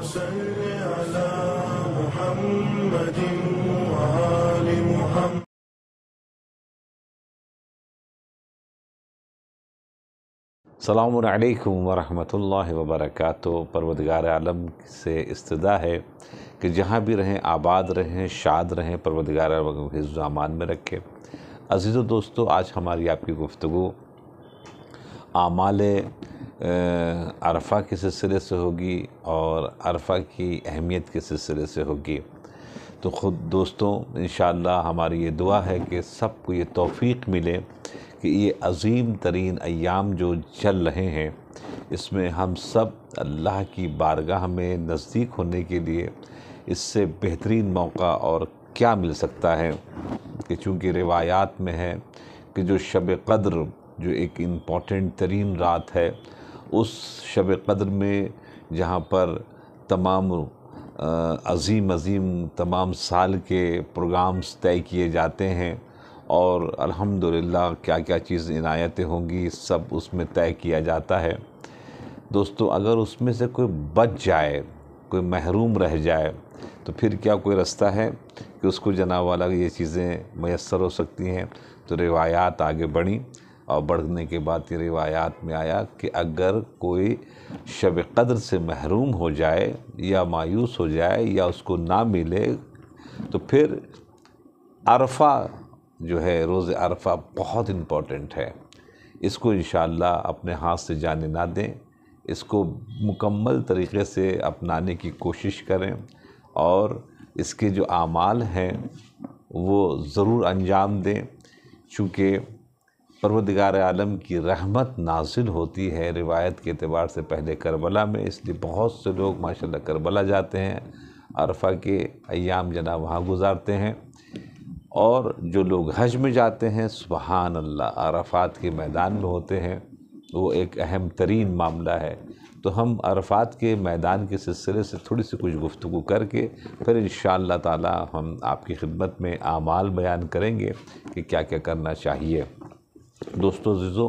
صل على محمد وآل محمد. السلام علیکم ورحمۃ اللہ وبرکاتہ. پروردگار عالم سے استدعا ہے کہ جہاں بھی رہیں آباد رہیں، شاد رہیں، پروردگار عالم حفظ و امان میں رکھے. عزیز و دوستو، آج ہماری آپ کی گفتگو اعمال عرفہ کے سلسلے سے ہوگی اور عرفہ کی اہمیت کے سلسلے سے ہوگی. تو خود دوستوں، انشاءاللہ ہماری یہ دعا ہے کہ سب کو یہ توفیق ملے کہ یہ عظیم ترین ایام جو چل رہے ہیں، اس میں ہم سب اللہ کی بارگاہ میں نزدیک ہونے کے لیے اس سے بہترین موقع اور کیا مل سکتا ہے کہ چونکہ روایات میں ہے کہ جو شب قدر جو ایک امپورٹنٹ ترین رات ہے، اس شب قدر میں جہاں پر تمام عظیم تمام سال کے پروگرامز طے کیے جاتے ہیں اور الحمدللہ کیا کیا چیز عنایتیں ہوں گی، سب اس میں طے کیا جاتا ہے. دوستو، اگر اس میں سے کوئی بچ جائے، کوئی محروم رہ جائے، تو پھر کیا کوئی رستہ ہے کہ اس کو جناب والا یہ چیزیں میسر ہو سکتی ہیں؟ تو روایات آگے بڑھیں اور بڑھنے کے بعد یہ روایات میں آیا کہ اگر کوئی شب قدر سے محروم ہو جائے یا مایوس ہو جائے یا اس کو نہ ملے، تو پھر عرفہ جو ہے، روز عرفہ بہت امپورٹنٹ ہے. اس کو انشاءاللہ اپنے ہاتھ سے جانے نہ دیں، اس کو مکمل طریقے سے اپنانے کی کوشش کریں اور اس کے جو اعمال ہیں وہ ضرور انجام دیں. چونکہ پروردگار عالم کی رحمت نازل ہوتی ہے روایت کے اعتبار سے پہلے کربلا میں، اس لیے بہت سے لوگ ماشاءاللہ کربلا جاتے ہیں، عرفہ کے ایام جناب وہاں گزارتے ہیں. اور جو لوگ حج میں جاتے ہیں، سبحان اللہ، عرفات کے میدان میں ہوتے ہیں، وہ ایک اہم ترین معاملہ ہے. تو ہم عرفات کے میدان کے سلسلے سے تھوڑی سی کچھ گفتگو کر کے پھر انشاءاللہ تعالی ہم آپ کی خدمت میں اعمال بیان کریں گے کہ کیا کیا کرنا چاہیے. دوستو عزیزو،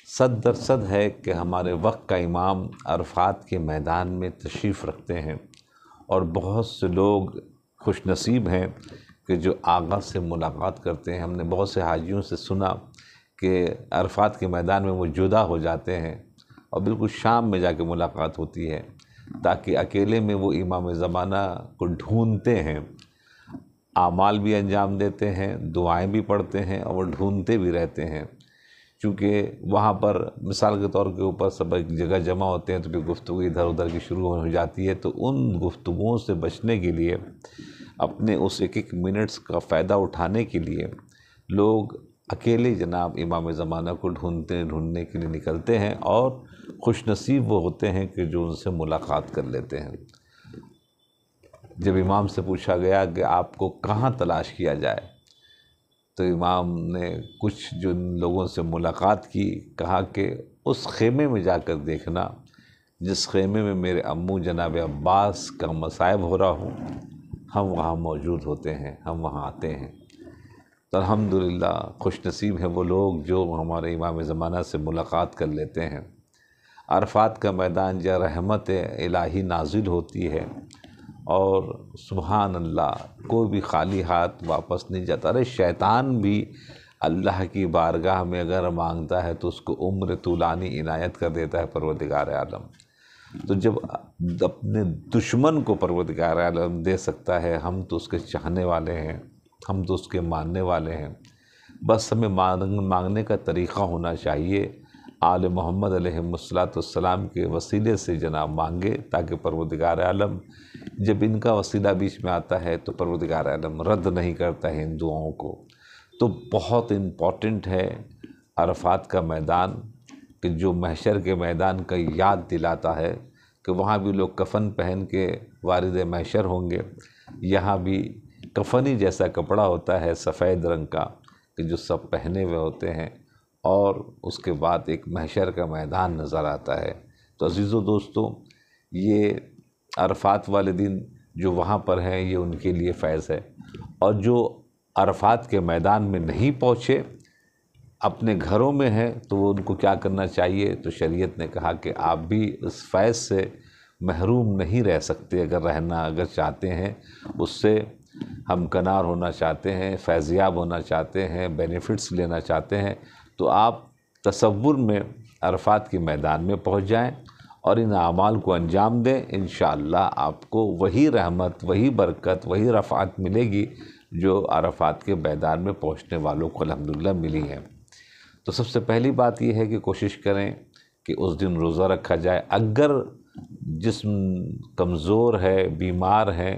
صد درصد ہے کہ ہمارے وقت کا امام عرفات کے میدان میں تشریف رکھتے ہیں اور بہت سے لوگ خوش نصیب ہیں کہ جو آقا سے ملاقات کرتے ہیں. ہم نے بہت سے حاجیوں سے سنا کہ عرفات کے میدان میں وہ جدا ہو جاتے ہیں اور بالکل شام میں جا کے ملاقات ہوتی ہے، تاکہ اکیلے میں وہ امام زمانہ کو ڈھونڈتے ہیں، اعمال بھی انجام دیتے ہیں، دعائیں بھی پڑھتے ہیں اور وہ ڈھونڈتے بھی رہتے ہیں. چونکہ وہاں پر مثال کے طور کے اوپر سب ایک جگہ جمع ہوتے ہیں تو پھر گفتگو ادھر ادھر کی شروع ہو جاتی ہے. تو ان گفتگوؤں سے بچنے کے لیے، اپنے اس ایک منٹس کا فائدہ اٹھانے کے لیے لوگ اکیلے جناب امام زمانہ کو ڈھونڈنے کے لیے نکلتے ہیں اور خوش نصیب وہ ہوتے ہیں کہ جو ان سے ملاقات کر لیتے ہیں. جب امام سے پوچھا گیا کہ آپ کو کہاں تلاش کیا جائے، تو امام نے کچھ جو لوگوں سے ملاقات کی کہا کہ اس خیمے میں جا کر دیکھنا جس خیمے میں میرے امو جناب عباس کا مصائب ہو رہا ہوں، ہم وہاں موجود ہوتے ہیں، ہم وہاں آتے ہیں. تو الحمدللہ خوش نصیب ہیں وہ لوگ جو ہمارے امام زمانہ سے ملاقات کر لیتے ہیں. عرفات کا میدان جہاں رحمت الہی نازل ہوتی ہے اور سبحان اللہ کوئی بھی خالی ہاتھ واپس نہیں جاتا. ارے شیطان بھی اللہ کی بارگاہ میں اگر مانگتا ہے تو اس کو عمر طولانی عنایت کر دیتا ہے پروردگار عالم. تو جب اپنے دشمن کو پروردگار عالم دے سکتا ہے، ہم تو اس کے چاہنے والے ہیں، ہم تو اس کے ماننے والے ہیں. بس ہمیں مانگنے کا طریقہ ہونا چاہیے. آل محمد علیہ السلام کے وسیلے سے جناب مانگے، تاکہ پروردگار عالم جب ان کا وسیلہ بیچ میں آتا ہے تو پروردگار عالم رد نہیں کرتا ہے ان دعاؤں کو. تو بہت امپورٹنٹ ہے عرفات کا میدان، کہ جو محشر کے میدان کا یاد دلاتا ہے کہ وہاں بھی لوگ کفن پہن کے وارد محشر ہوں گے. یہاں بھی کفنی جیسا کپڑا ہوتا ہے سفید رنگ کا کہ جو سب پہنے ہوئے ہوتے ہیں، اور اس کے بعد ایک محشر کا میدان نظر آتا ہے. تو عزیزو دوستو، یہ عرفات والے دن جو وہاں پر ہیں یہ ان کے لیے فیض ہے. اور جو عرفات کے میدان میں نہیں پہنچے، اپنے گھروں میں ہیں، تو وہ ان کو کیا کرنا چاہیے؟ تو شریعت نے کہا کہ آپ بھی اس فیض سے محروم نہیں رہ سکتے، اگر چاہتے ہیں، اس سے ہم کنار ہونا چاہتے ہیں، فیضیاب ہونا چاہتے ہیں، بینیفٹس لینا چاہتے ہیں، تو آپ تصور میں عرفات کے میدان میں پہنچ جائیں اور ان اعمال کو انجام دیں۔ انشاءاللہ آپ کو وہی رحمت، وہی برکت، وہی رفعت ملے گی جو عرفات کے میدان میں پہنچنے والوں کو الحمدللہ ملی ہے۔ تو سب سے پہلی بات یہ ہے کہ کوشش کریں کہ اس دن روزہ رکھا جائے۔ اگر جسم کمزور ہے، بیمار ہے،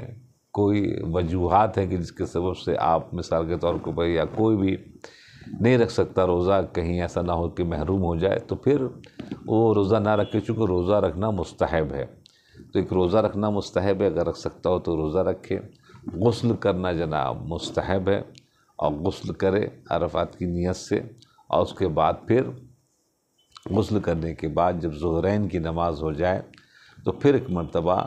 کوئی وجوہات ہیں کہ جس کے سبب سے آپ مثال کے طور پر یا کوئی بھی نہیں رکھ سکتا روزہ، کہیں ایسا نہ ہو کہ محروم ہو جائے، تو پھر وہ روزہ نہ رکھے، چونکہ روزہ رکھنا مستحب ہے۔ تو ایک روزہ رکھنا مستحب ہے، اگر رکھ سکتا ہو تو روزہ رکھے۔ غسل کرنا جناب مستحب ہے، اور غسل کرے عرفات کی نیت سے، اور اس کے بعد پھر غسل کرنے کے بعد جب ظہرین کی نماز ہو جائے تو پھر ایک مرتبہ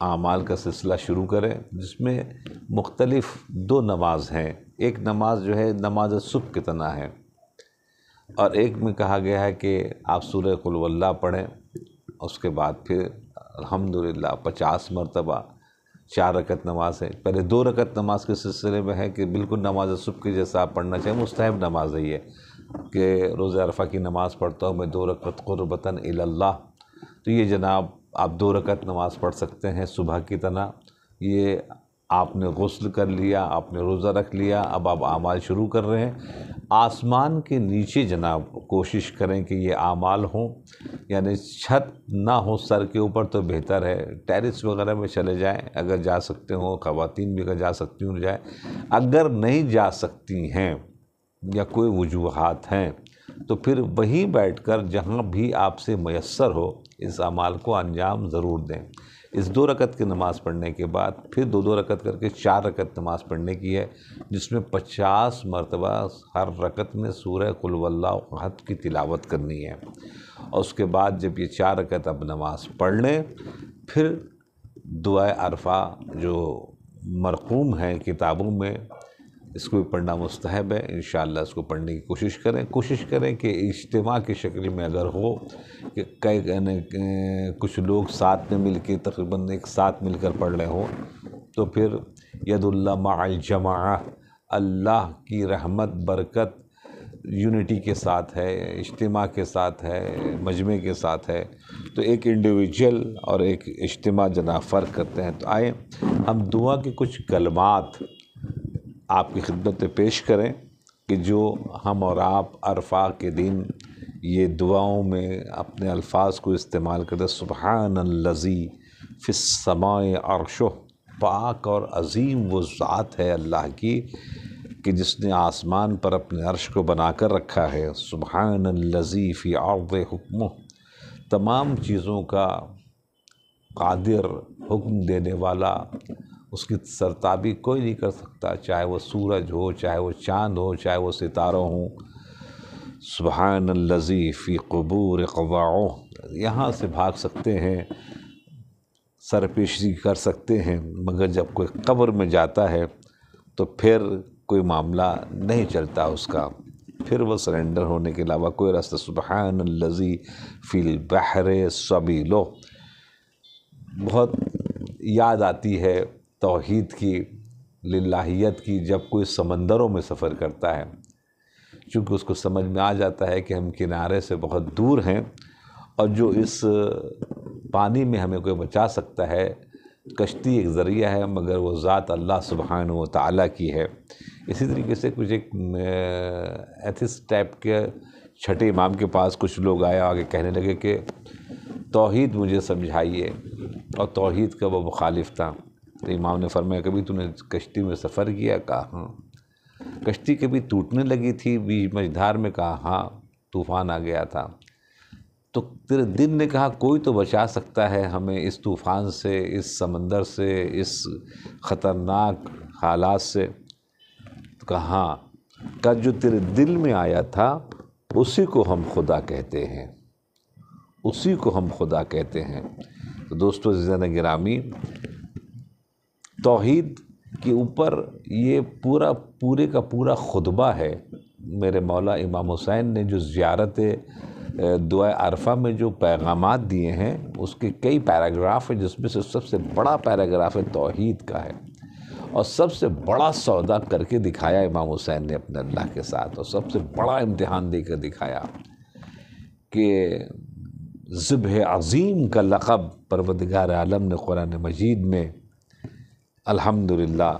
اعمال کا سلسلہ شروع کریں، جس میں مختلف 2 نماز ہیں۔ ایک نماز جو ہے نماز صبح کی طرح ہے، اور ایک میں کہا گیا ہے کہ آپ سورہ قل واللہ پڑھیں، اس کے بعد پھر الحمدللہ 50 مرتبہ 4 رکعت نماز ہے۔ پہلے 2 رکعت نماز کے سلسلے میں ہے کہ بالکل نماز صبح کی جیسا آپ پڑھنا چاہیں، مستحب نماز ہے یہ، کہ روزہ عرفہ کی نماز پڑھتا ہوں میں 2 رکعت قربتاً الی اللہ، تو یہ جناب آپ 2 رکعت نماز پڑھ سکتے ہیں صبح کی طرح۔ یہ آپ نے غسل کر لیا، آپ نے روزہ رکھ لیا، اب آپ اعمال شروع کر رہے ہیں۔ آسمان کے نیچے جناب کوشش کریں کہ یہ اعمال ہوں، یعنی چھت نہ ہو سر کے اوپر تو بہتر ہے، ٹیرس وغیرہ میں چلے جائیں اگر جا سکتے ہوں، خواتین بھی اگر جا سکتی ہوں جائیں۔ اگر نہیں جا سکتی ہیں یا کوئی وجوہات ہیں تو پھر وہیں بیٹھ کر جہاں بھی آپ سے میسر ہو اس اعمال کو انجام ضرور دیں۔ اس 2 رکعت کی نماز پڑھنے کے بعد پھر 2 رکعت کر کے 4 رکعت نماز پڑھنے کی ہے، جس میں 50 مرتبہ ہر رکعت میں سورہ قل واللہ احد کی تلاوت کرنی ہے، اور اس کے بعد جب یہ 4 رکعت اب نماز پڑھ لیں، پھر دعائے عرفہ جو مرقوم ہیں کتابوں میں، اس کو بھی پڑھنا مستحب ہے۔ انشاءاللہ اس کو پڑھنے کی کوشش کریں کہ اجتماع کی شکل میں اگر ہو کہ کچھ لوگ ساتھ میں مل کے تقریباً ایک ساتھ مل کر پڑھ رہے ہوں، تو پھر ید اللہ مع الجماعہ، اللہ کی رحمت برکت یونٹی کے ساتھ ہے، اجتماع کے ساتھ ہے، مجمع کے ساتھ ہے۔ تو ایک انڈیویجول اور ایک اجتماع جناب فرق کرتے ہیں۔ تو آئیں ہم دعا کے کچھ کلمات آپ کی خدمت میں پیش کریں کہ جو ہم اور آپ عرفہ کے دن یہ دعاؤں میں اپنے الفاظ کو استعمال کرتے۔ سبحان الذی فی السماء عرشہ، پاک اور عظیم وہ ذات ہے اللہ کی کہ جس نے آسمان پر اپنے عرش کو بنا کر رکھا ہے۔ سبحان الذی فی ارض حکمہ، تمام چیزوں کا قادر، حکم دینے والا، اس کی سرتابی کوئی نہیں کر سکتا، چاہے وہ سورج ہو، چاہے وہ چاند ہو، چاہے وہ ستاروں ہوں۔ سبحان الذی فی قبور قضاعہ، یہاں سے بھاگ سکتے ہیں، سر پیشی کر سکتے ہیں، مگر جب کوئی قبر میں جاتا ہے تو پھر کوئی معاملہ نہیں چلتا اس کا، پھر وہ سرنڈر ہونے کے علاوہ کوئی راستہ۔ سبحان الذی فی البحر سبیلہ، بہت یاد آتی ہے توحید کی، للہیت کی، جب کوئی سمندروں میں سفر کرتا ہے، چونکہ اس کو سمجھ میں آ جاتا ہے کہ ہم کنارے سے بہت دور ہیں، اور جو اس پانی میں ہمیں کوئی بچا سکتا ہے، کشتی ایک ذریعہ ہے مگر وہ ذات اللہ سبحانہ و تعالیٰ کی ہے۔ اسی طریقے سے کچھ ایک ایتھسٹ ٹائپ کے چھٹے امام کے پاس کچھ لوگ آئے، آگے کہنے لگے کہ توحید مجھے سمجھائیے، اور توحید کا وہ مخالف تھا۔ تو امام نے فرمایا کبھی تو نے کشتی میں سفر کیا؟ کہا ہاں۔ کشتی کبھی ٹوٹنے لگی تھی بیچ مجھدار میں؟ کہا ہاں، طوفان آ گیا تھا۔ تو تیرے دل نے کہا کوئی تو بچا سکتا ہے ہمیں اس طوفان سے، اس سمندر سے، اس خطرناک حالات سے؟ تو کہا ہاں، کہ جو تیرے دل میں آیا تھا اسی کو ہم خدا کہتے ہیں، اسی کو ہم خدا کہتے ہیں۔ تو دوستو عزیزان گرامی، توحید کے اوپر یہ پورے کا پورا خطبہ ہے میرے مولا امام حسین نے، جو زیارت دعائے عرفہ میں جو پیغامات دیے ہیں اس کے کئی پیراگراف ہیں، جس میں سے سب سے بڑا پیراگراف توحید کا ہے، اور سب سے بڑا سودا کر کے دکھایا امام حسین نے اپنے اللہ کے ساتھ، اور سب سے بڑا امتحان دے کر دکھایا کہ ذبح عظیم کا لقب پروردگار عالم نے قرآن مجید میں الحمدللہ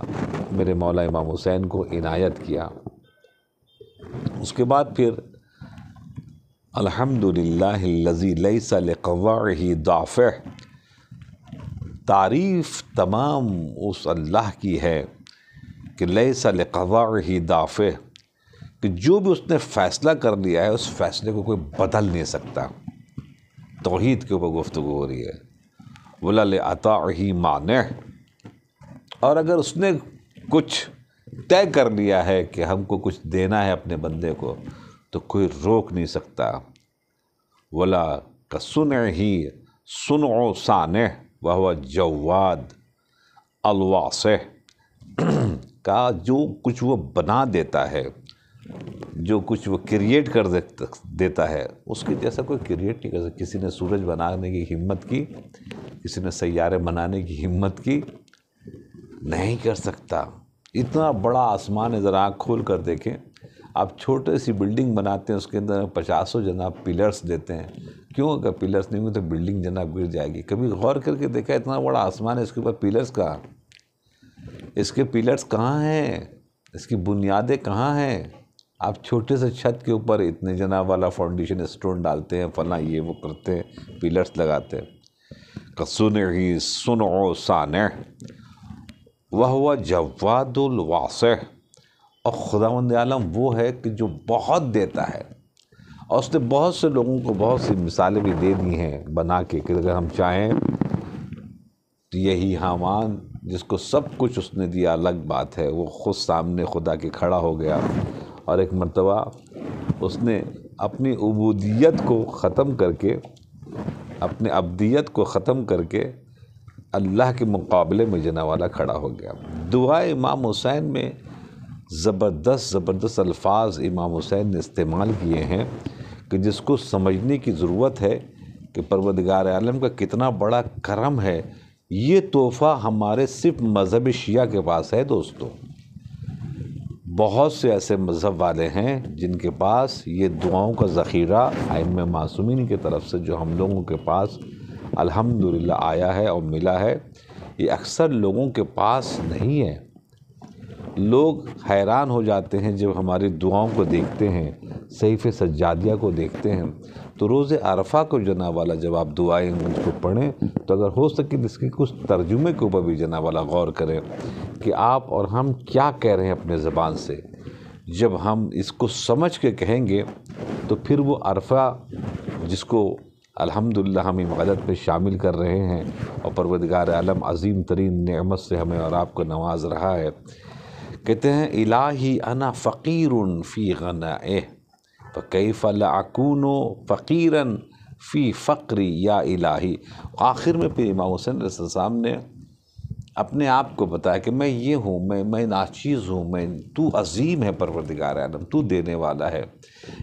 میرے مولا امام حسین کو عنایت کیا۔ اس کے بعد پھر الحمدللہ الذی لیس لقواعہ ضعفہ، تعریف تمام اس اللہ کی ہے کہ لیس لقواعہ ضعفہ، کہ جو بھی اس نے فیصلہ کر لیا ہے اس فیصلے کو کوئی بدل نہیں سکتا۔ توحید کے اوپر گفتگو ہو رہی ہے۔ ولا لعطائہ مانع، اور اگر اس نے کچھ طے کر لیا ہے کہ ہم کو کچھ دینا ہے اپنے بندے کو تو کوئی روک نہیں سکتا۔ ولا کصنعہ صنع صانع وہو جواد الواسع، کا جو کچھ وہ بنا دیتا ہے، جو کچھ وہ کریٹ کر دیتا ہے، اس کے جیسا کوئی کریٹ نہیں کر سکتا۔ کسی نے سورج بنانے کی ہمت کی، کسی نے سیارے بنانے کی ہمت کی، نہیں کر سکتا۔ اتنا بڑا آسمان ہے، ذرا آنکھ کھول کر دیکھیں۔ آپ چھوٹے سی بلڈنگ بناتے ہیں، اس کے اندر 50 جناب پلرز دیتے ہیں، کیوں؟ اگر پلرز نہیں ہوئے تو بلڈنگ جناب گر جائے گی۔ کبھی غور کر کے دیکھا اتنا بڑا آسمان ہے، اس کے اوپر پلرز کہاں؟ اس کے پلرز کہاں ہیں؟ اس کی بنیادیں کہاں ہیں؟ آپ چھوٹے سے چھت کے اوپر اتنے جناب والا فاؤنڈیشن اسٹون ڈالتے ہیں، فلاں یہ وہ کرتے ہیں، پلرز لگاتے ہیں۔ کصنعہ صنع صانع وہو جواد الواسع، اور خداوند عالم وہ ہے کہ جو بہت دیتا ہے، اور اس نے بہت سے لوگوں کو بہت سی مثالیں بھی دے دی ہیں بنا کے کہ اگر ہم چاہیں تو یہی حامان جس کو سب کچھ اس نے دیا الگ بات ہے، وہ خود سامنے خدا کے کھڑا ہو گیا، اور ایک مرتبہ اس نے اپنی عبودیت کو ختم کر کے، اپنے عبدیت کو ختم کر کے اللہ کے مقابلے میں جناب والا کھڑا ہو گیا۔ دعائے امام حسین میں زبردست الفاظ امام حسین نے استعمال کیے ہیں کہ جس کو سمجھنے کی ضرورت ہے کہ پروردگار عالم کا کتنا بڑا کرم ہے۔ یہ تحفہ ہمارے صرف مذہب شیعہ کے پاس ہے دوستو۔ بہت سے ایسے مذہب والے ہیں جن کے پاس یہ دعاؤں کا ذخیرہ ائمہ معصومین کی طرف سے جو ہم لوگوں کے پاس الحمدللہ آیا ہے اور ملا ہے، یہ اکثر لوگوں کے پاس نہیں ہے۔ لوگ حیران ہو جاتے ہیں جب ہماری دعاؤں کو دیکھتے ہیں، صحیفہ سجادیہ کو دیکھتے ہیں، تو روز عرفہ کو جناب والا جب آپ دعائیں اس کو پڑھیں تو اگر ہو سکے اس کے کچھ ترجمے کے اوپر بھی جناب والا غور کریں کہ آپ اور ہم کیا کہہ رہے ہیں اپنے زبان سے۔ جب ہم اس کو سمجھ کے کہیں گے تو پھر وہ عرفہ جس کو الحمدللہ ہم عبادت میں شامل کر رہے ہیں، اور پروردگار عالم عظیم ترین نعمت سے ہمیں اور آپ کو نواز رہا ہے، کہتے ہیں الہی انا فقیر فی غنائہ فکیف لا اکون فقیرا فی فقری یا الہی۔ آخر میں پھر امام حسین علیہ السلام نے اپنے آپ کو بتایا کہ میں یہ ہوں، میں ناچیز ہوں، تو عظیم ہے پروردگار عالم، تو دینے والا ہے۔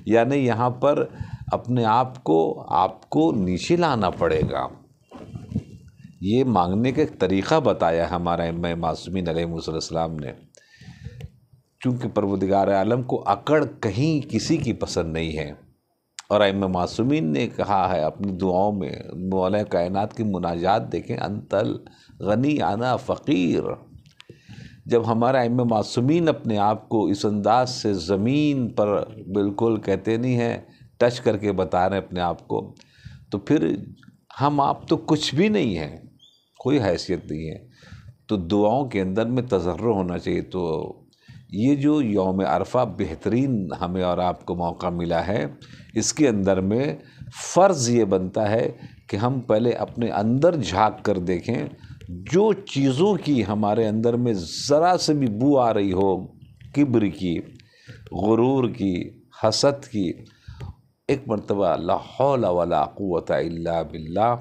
یعنی یہاں پر اپنے آپ کو نیچے لانا پڑے گا۔ یہ مانگنے کا ایک طریقہ بتایا ہمارا ائمہ معصومین علیہ السلام نے، چونکہ پروردگار عالم کو اکڑ کہیں کسی کی پسند نہیں ہے، اور ائمہ معصومین نے کہا ہے اپنی دعاؤں میں، مولا کائنات کی مناجات دیکھیں، انت الغنی انا فقیر۔ جب ہمارے ائمہ معصومین اپنے آپ کو اس انداز سے زمین پر بالکل کہتے نہیں ہیں، ٹچ کر کے بتا رہے ہیں اپنے آپ کو، تو پھر ہم آپ تو کچھ بھی نہیں ہیں، کوئی حیثیت نہیں ہے۔ تو دعاؤں کے اندر میں تضرع ہونا چاہیے۔ تو یہ جو یوم عرفہ بہترین ہمیں اور آپ کو موقع ملا ہے، اس کے اندر میں فرض یہ بنتا ہے کہ ہم پہلے اپنے اندر جھانک کر دیکھیں، جو چیزوں کی ہمارے اندر میں ذرا سے بھی بو آ رہی ہو، کبر کی، غرور کی، حسد کی، ایک مرتبہ لا حول ولا قوت الا باللہ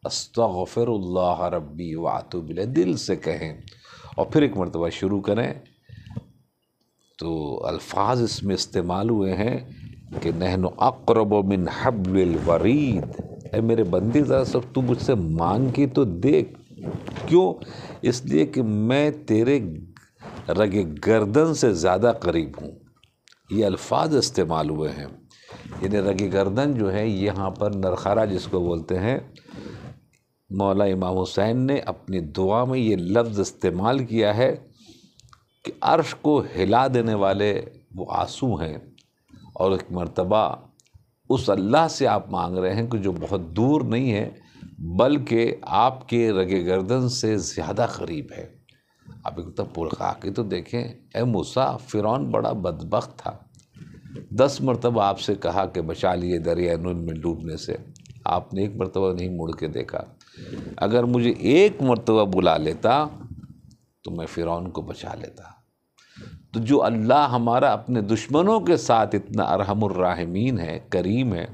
استغفر اللہ ربی واتوب الیہ دل سے کہیں، اور پھر ایک مرتبہ شروع کریں۔ تو الفاظ اس میں استعمال ہوئے ہیں کہ نحن اقرب من حبل الورید، اے میرے بندے ذرا سب تو مجھ سے مانگ کے تو دیکھ. کیوں؟ اس لیے کہ میں تیرے رگ گردن سے زیادہ قریب ہوں. یہ الفاظ استعمال ہوئے ہیں، یعنی رگ گردن جو ہے یہاں پر نرخارہ جس کو بولتے ہیں، مولا امام حسین نے اپنی دعا میں یہ لفظ استعمال کیا ہے کہ عرش کو ہلا دینے والے وہ آنسو ہیں، اور ایک مرتبہ اس اللہ سے آپ مانگ رہے ہیں کہ جو بہت دور نہیں ہے بلکہ آپ کے رگ گردن سے زیادہ قریب ہے. آپ ایک طرف پرخا کے تو دیکھیں، اے موسیٰ فرعون بڑا بدبخت تھا، 10 مرتبہ آپ سے کہا کہ بچا لیے دریا نون میں ڈوبنے سے، آپ نے ایک مرتبہ نہیں مڑ کے دیکھا. اگر مجھے ایک مرتبہ بلا لیتا تو میں فرعون کو بچا لیتا. تو جو اللہ ہمارا اپنے دشمنوں کے ساتھ اتنا ارحم الراحمین ہے، کریم ہے،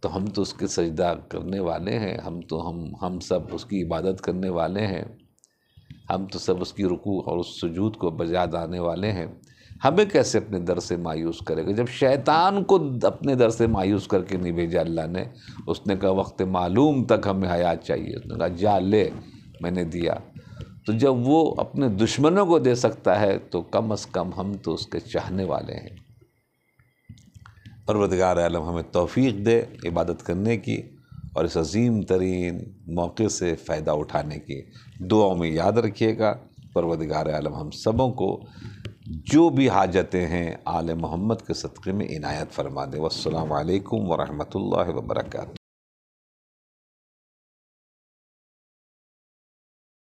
تو ہم تو اس کے سجدہ کرنے والے ہیں، ہم سب اس کی عبادت کرنے والے ہیں، ہم تو سب اس کی رکوع اور اس سجود کو بجا لانے والے ہیں. ہمیں کیسے اپنے در سے مایوس کرے گا؟ جب شیطان کو اپنے در سے مایوس کر کے نہیں بھیجا اللہ نے، اس نے کہا وقت معلوم تک ہمیں حیات چاہیے، اس نے کہا جا لے، میں نے دیا. تو جب وہ اپنے دشمنوں کو دے سکتا ہے تو کم از کم ہم تو اس کے چاہنے والے ہیں. پروردگار عالم ہمیں توفیق دے عبادت کرنے کی اور اس عظیم ترین موقع سے فائدہ اٹھانے کی. دعاؤں میں یاد رکھیے گا. پروردگار عالم ہم سبوں کو جو بھی حاجتیں ہیں آل محمد کے صدقے میں عنایت فرما دے. والسلام علیکم ورحمۃ اللہ وبرکاتہ.